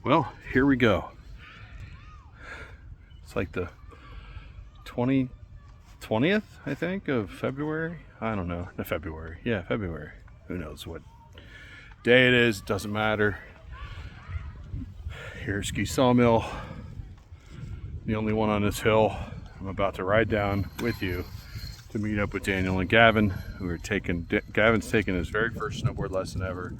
Well, here we go. It's like the 20th, I think, of February. I don't know. No, February. Yeah, February. Who knows what day it is? Doesn't matter. Here's Sawmill, the only one on this hill. I'm about to ride down with you to meet up with Daniel and Gavin, who are Gavin's taking his very first snowboard lesson ever.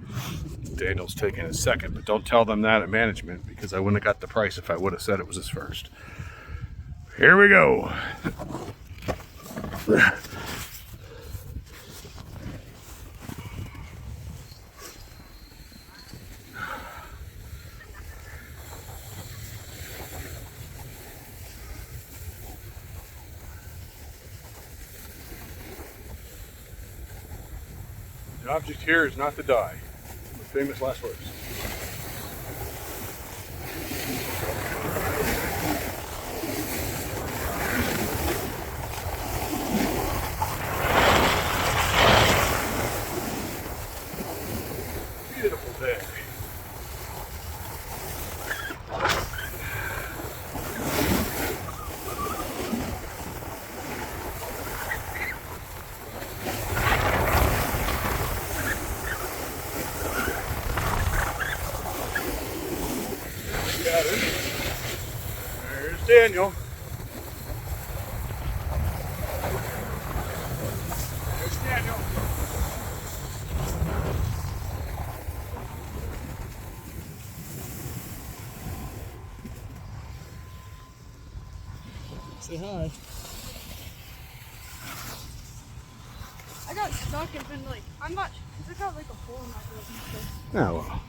Daniel's taking his second, but don't tell them that at management because I wouldn't have got the price if I would have said it was his first. Here we go. The object here is not to die. My famous last words. Beautiful day. Got it. There's Daniel. There's Daniel. Say hi. I got stuck and been like, I'm not, I got like a hole in my throat. Oh well.